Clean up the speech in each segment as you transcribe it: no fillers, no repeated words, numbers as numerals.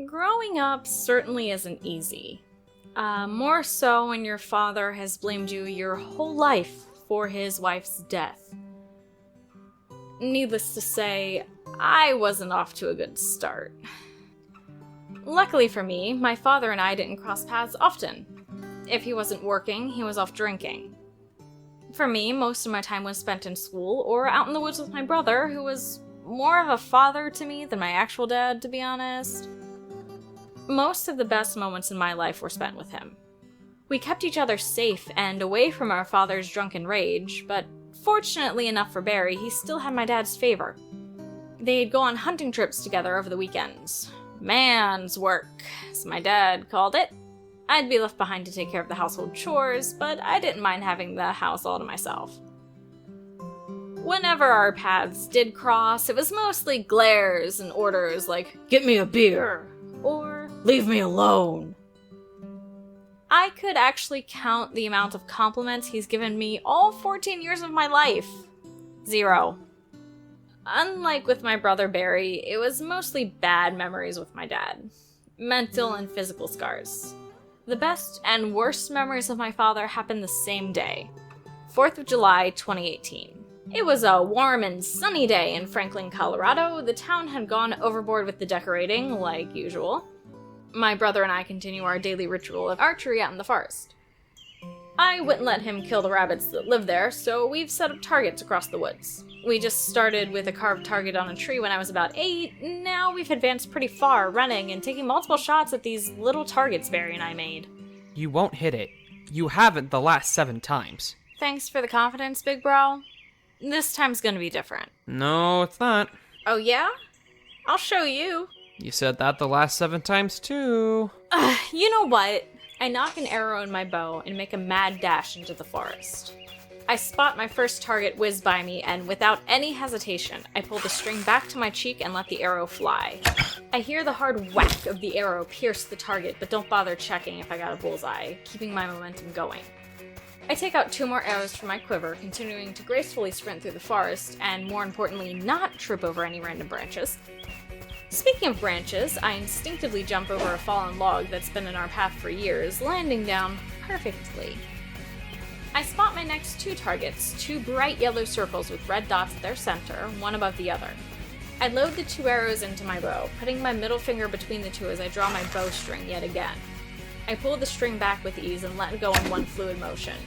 Growing up certainly isn't easy. More so when your father has blamed you your whole life for his wife's death. Needless to say, I wasn't off to a good start. Luckily for me, my father and I didn't cross paths often. If he wasn't working, he was off drinking. For me, most of my time was spent in school or out in the woods with my brother, who was more of a father to me than my actual dad, to be honest. Most of the best moments in my life were spent with him. We kept each other safe and away from our father's drunken rage, but fortunately enough for Barry, he still had my dad's favor. They'd go on hunting trips together over the weekends. Man's work, as my dad called it. I'd be left behind to take care of the household chores, but I didn't mind having the house all to myself. Whenever our paths did cross, it was mostly glares and orders like, "Get me a beer," or "Leave me alone." I could actually count the amount of compliments he's given me all 14 years of my life. 0. Unlike with my brother Barry, it was mostly bad memories with my dad. Mental and physical scars. The best and worst memories of my father happened the same day, 4th of July, 2018. It was a warm and sunny day in Franklin, Colorado. The town had gone overboard with the decorating, like usual. My brother and I continue our daily ritual of archery out in the forest. I wouldn't let him kill the rabbits that live there, so we've set up targets across the woods. We just started with a carved target on a tree when I was about 8. Now we've advanced pretty far, running and taking multiple shots at these little targets Barry and I made. You won't hit it. You haven't the last 7 times. Thanks for the confidence, big bro. This time's gonna be different. No, it's not. Oh yeah? I'll show you. You said that the last 7 times too. You know what? I knock an arrow in my bow and make a mad dash into the forest. I spot my first target whiz by me, and without any hesitation, I pull the string back to my cheek and let the arrow fly. I hear the hard whack of the arrow pierce the target, but don't bother checking if I got a bullseye, keeping my momentum going. I take out 2 more arrows from my quiver, continuing to gracefully sprint through the forest, and more importantly, not trip over any random branches. Speaking of branches, I instinctively jump over a fallen log that's been in our path for years, landing down perfectly. I spot my next 2 targets, 2 bright yellow circles with red dots at their center, one above the other. I load the 2 arrows into my bow, putting my middle finger between the 2 as I draw my bowstring yet again. I pull the string back with ease and let go in one fluid motion.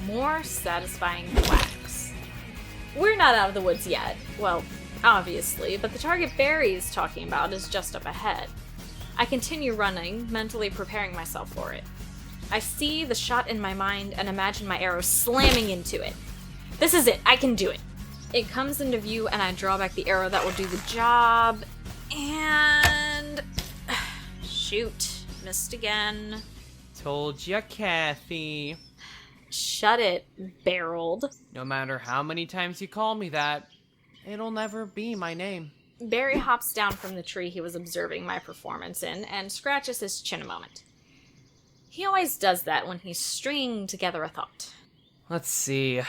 More satisfying whacks. We're not out of the woods yet. Well, obviously, but the target Barry is talking about is just up ahead. I continue running, mentally preparing myself for it. I see the shot in my mind and imagine my arrow slamming into it. This is it, I can do it. It comes into view and I draw back the arrow that will do the job, and... shoot, missed again. Told ya, Kathy. Shut it, barreled. No matter how many times you call me that, it'll never be my name. Barry hops down from the tree he was observing my performance in and scratches his chin a moment. He always does that when he's stringing together a thought. Let's see.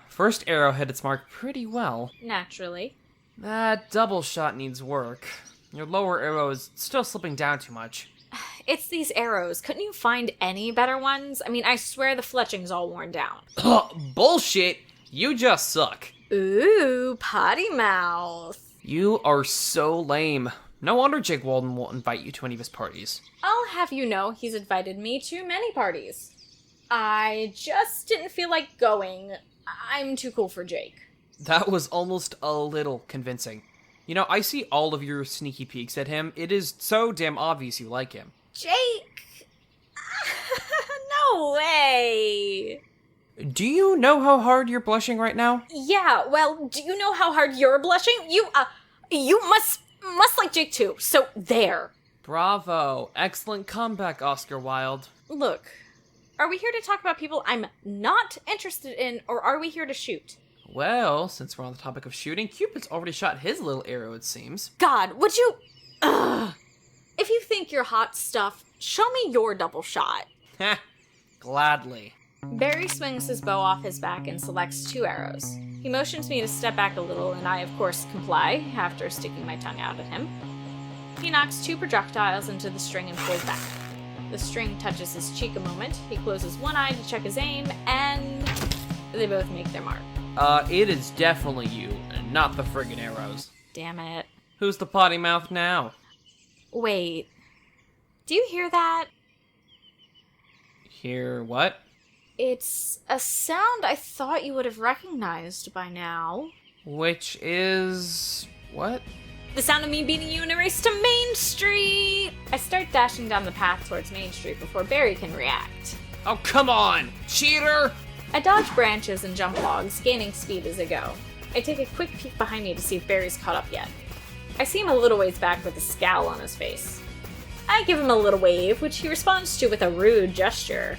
First arrow hit its mark pretty well. Naturally. That double shot needs work. Your lower arrow is still slipping down too much. It's these arrows. Couldn't you find any better ones? I mean, I swear the fletching's all worn down. Bullshit! You just suck. Ooh, potty mouth. You are so lame. No wonder Jake Walden won't invite you to any of his parties. I'll have you know he's invited me to many parties. I just didn't feel like going. I'm too cool for Jake. That was almost a little convincing. You know, I see all of your sneaky peeks at him. It is so damn obvious you like him. Jake? No way! Do you know how hard you're blushing right now? Yeah, well, do you know how hard you're blushing? You must like Jake too, so there. Bravo. Excellent comeback, Oscar Wilde. Look, are we here to talk about people I'm not interested in, or are we here to shoot? Well, since we're on the topic of shooting, Cupid's already shot his little arrow, it seems. God, would you... Ugh. If you think you're hot stuff, show me your double shot. Heh, gladly. Barry swings his bow off his back and selects 2 arrows. He motions me to step back a little, and I, of course, comply, after sticking my tongue out at him. He knocks 2 projectiles into the string and pulls back. The string touches his cheek a moment, he closes one eye to check his aim, and they both make their mark. It is definitely you, and not the friggin' arrows. Damn it. Who's the potty mouth now? Wait. Do you hear that? Hear what? It's a sound I thought you would have recognized by now. Which is... what? The sound of me beating you in a race to Main Street! I start dashing down the path towards Main Street before Barry can react. Oh, come on! Cheater! I dodge branches and jump logs, gaining speed as I go. I take a quick peek behind me to see if Barry's caught up yet. I see him a little ways back with a scowl on his face. I give him a little wave, which he responds to with a rude gesture.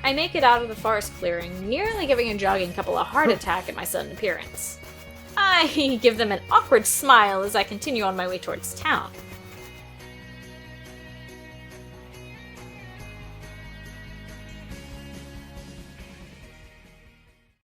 I make it out of the forest clearing, nearly giving a jogging couple a heart attack at my sudden appearance. I give them an awkward smile as I continue on my way towards town.